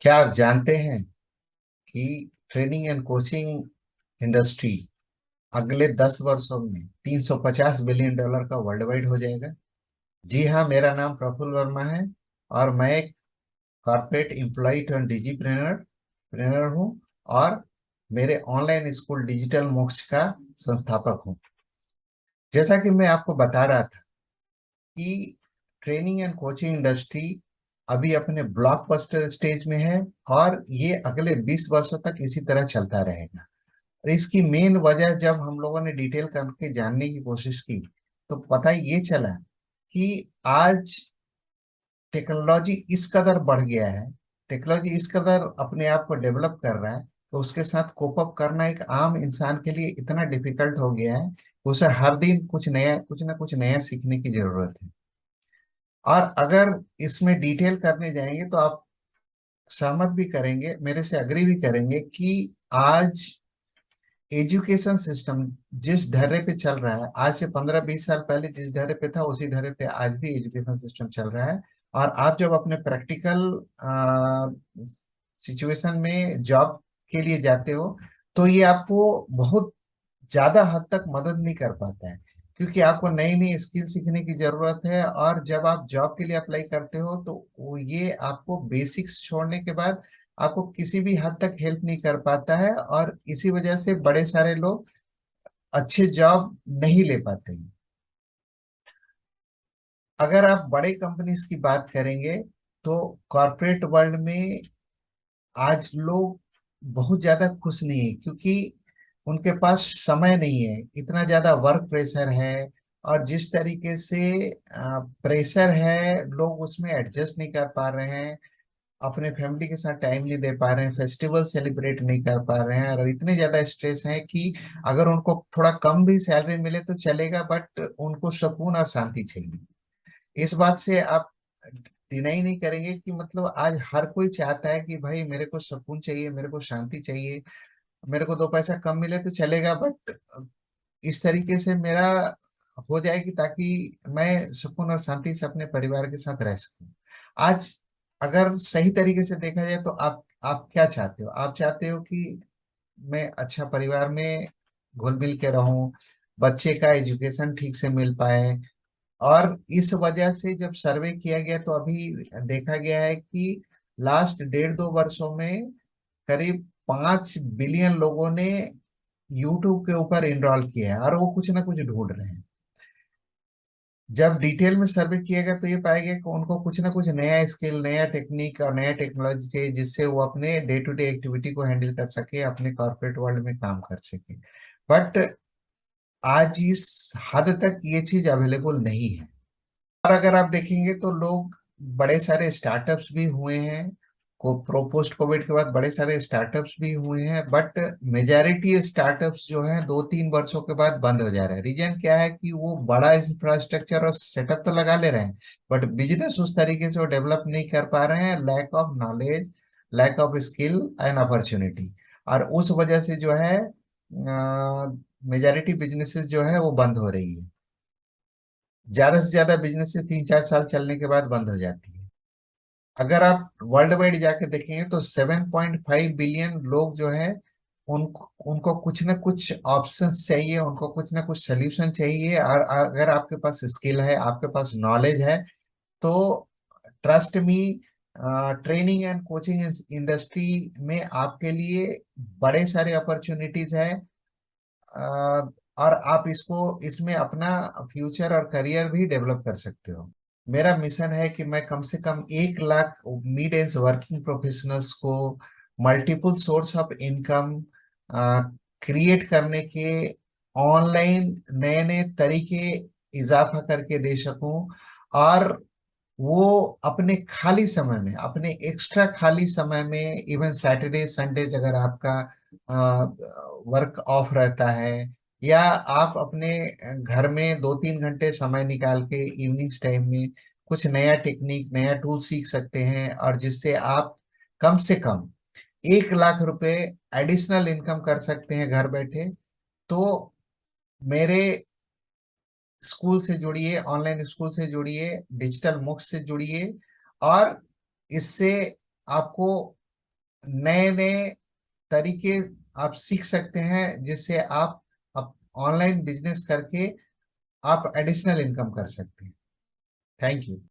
क्या आप जानते हैं कि ट्रेनिंग एंड कोचिंग इंडस्ट्री अगले 10 वर्षों में $350 बिलियन का वर्ल्ड वाइड हो जाएगा। जी हाँ, मेरा नाम प्रफुल्ल वर्मा है और मैं एक कॉर्पोरेट एम्प्लॉय टर्न डिजीप्रेनर प्रेनर हूँ और मेरे ऑनलाइन स्कूल डिजिटल मोक्ष का संस्थापक हूँ। जैसा कि मैं आपको बता रहा था कि ट्रेनिंग एंड कोचिंग इंडस्ट्री अभी अपने ब्लॉकबस्टर स्टेज में है और ये अगले 20 वर्षों तक इसी तरह चलता रहेगा। और इसकी मेन वजह जब हम लोगों ने डिटेल करके जानने की कोशिश की तो पता ये चला कि आज टेक्नोलॉजी इस कदर बढ़ गया है, टेक्नोलॉजी इस कदर अपने आप को डेवलप कर रहा है, तो उसके साथ कोप अप करना एक आम इंसान के लिए इतना डिफिकल्ट हो गया है कि उसे हर दिन कुछ ना कुछ नया सीखने की जरूरत है। और अगर इसमें डिटेल करने जाएंगे तो आप सहमत भी करेंगे, मेरे से अग्री भी करेंगे कि आज एजुकेशन सिस्टम जिस ढर्रे पे चल रहा है, आज से 15-20 साल पहले जिस ढर्रे पे था उसी ढर्रे पे आज भी एजुकेशन सिस्टम चल रहा है। और आप जब अपने प्रैक्टिकल सिचुएशन में जॉब के लिए जाते हो तो ये आपको बहुत ज्यादा हद तक मदद नहीं कर पाता है, क्योंकि आपको नई नई स्किल सीखने की जरूरत है। और जब आप जॉब के लिए अप्लाई करते हो तो ये आपको बेसिक्स छोड़ने के बाद आपको किसी भी हद तक हेल्प नहीं कर पाता है और इसी वजह से बड़े सारे लोग अच्छे जॉब नहीं ले पाते हैं। अगर आप बड़े कंपनीज की बात करेंगे तो कॉरपोरेट वर्ल्ड में आज लोग बहुत ज्यादा खुश नहीं है, क्योंकि उनके पास समय नहीं है, इतना ज्यादा वर्क प्रेशर है। और जिस तरीके से प्रेशर है, लोग उसमें एडजस्ट नहीं कर पा रहे हैं, अपने फैमिली के साथ टाइम नहीं दे पा रहे हैं, फेस्टिवल सेलिब्रेट नहीं कर पा रहे हैं, और इतने ज्यादा स्ट्रेस है कि अगर उनको थोड़ा कम भी सैलरी मिले तो चलेगा, बट उनको सुकून और शांति चाहिए। इस बात से आप डिनाई नहीं करेंगे कि मतलब आज हर कोई चाहता है कि भाई मेरे को सुकून चाहिए, मेरे को शांति चाहिए, मेरे को 2 पैसा कम मिले तो चलेगा, बट इस तरीके से मेरा हो जाए कि ताकि मैं सुकून और शांति से अपने परिवार के साथ रह सकूं। आज अगर सही तरीके से देखा जाए तो आप क्या चाहते हो? आप चाहते हो कि मैं अच्छा परिवार में घुल मिल के रहूं, बच्चे का एजुकेशन ठीक से मिल पाए। और इस वजह से जब सर्वे किया गया तो अभी देखा गया है कि लास्ट 1.5-2 वर्षों में करीब 5 बिलियन लोगों ने यूट्यूब के ऊपर इनरोल किया है और वो कुछ ना कुछ ढूंढ रहे हैं। जब डिटेल में सर्वे किया गया तो ये पाया गया कि उनको कुछ ना कुछ नया स्किल, नया टेक्निक और नया टेक्नोलॉजी चाहिए, जिससे वो अपने डे टू डे एक्टिविटी को हैंडल कर सके, अपने कॉर्पोरेट वर्ल्ड में काम कर सके। बट आज इस हद तक ये चीज अवेलेबल नहीं है। और अगर आप देखेंगे तो लोग, बड़े सारे स्टार्टअप्स भी हुए हैं, को प्रो पोस्ट कोविड के बाद बड़े सारे स्टार्टअप्स भी हुए हैं, बट मेजॉरिटी स्टार्टअप्स जो हैं 2-3 वर्षों के बाद बंद हो जा रहे हैं। रीजन क्या है कि वो बड़ा इंफ्रास्ट्रक्चर और सेटअप तो लगा ले रहे हैं, बट बिजनेस उस तरीके से वो डेवलप नहीं कर पा रहे हैं, lack of knowledge, lack of skill and opportunity. और उस वजह से जो है मेजॉरिटी बिजनेसेस जो है वो बंद हो रही है। ज्यादा से ज्यादा बिजनेस से 3-4 साल चलने के बाद बंद हो जाती है। अगर आप वर्ल्ड वाइड जाके देखेंगे तो 7.5 बिलियन लोग जो है, उनको उनको कुछ ना कुछ ऑप्शंस चाहिए, उनको कुछ ना कुछ सोल्यूशन चाहिए। और अगर आपके पास स्किल है, आपके पास नॉलेज है, तो trust me, training and coaching industry में आपके लिए बड़े सारे अपॉर्चुनिटीज है। और आप इसको इसमें अपना फ्यूचर और करियर भी डेवलप कर सकते हो। मेरा मिशन है कि मैं कम से कम 1 lakh mid age working professionals को multiple source of income create करने के ऑनलाइन नए नए तरीके इजाफा करके दे सकूं। और वो अपने खाली समय में, अपने एक्स्ट्रा खाली समय में, इवन सैटरडे संडेज अगर आपका वर्क ऑफ रहता है, या आप अपने घर में 2-3 घंटे समय निकाल के इवनिंग्स टाइम में कुछ नया टेक्निक, नया टूल सीख सकते हैं, और जिससे आप कम से कम 1 लाख रुपए एडिशनल इनकम कर सकते हैं घर बैठे, तो मेरे स्कूल से जुड़िए, ऑनलाइन स्कूल से जुड़िए, डिजिटल मुक्स से जुड़िए। और इससे आपको नए नए तरीके आप सीख सकते हैं, जिससे आप ऑनलाइन बिजनेस करके आप एडिशनल इनकम कर सकते हैं। Thank you.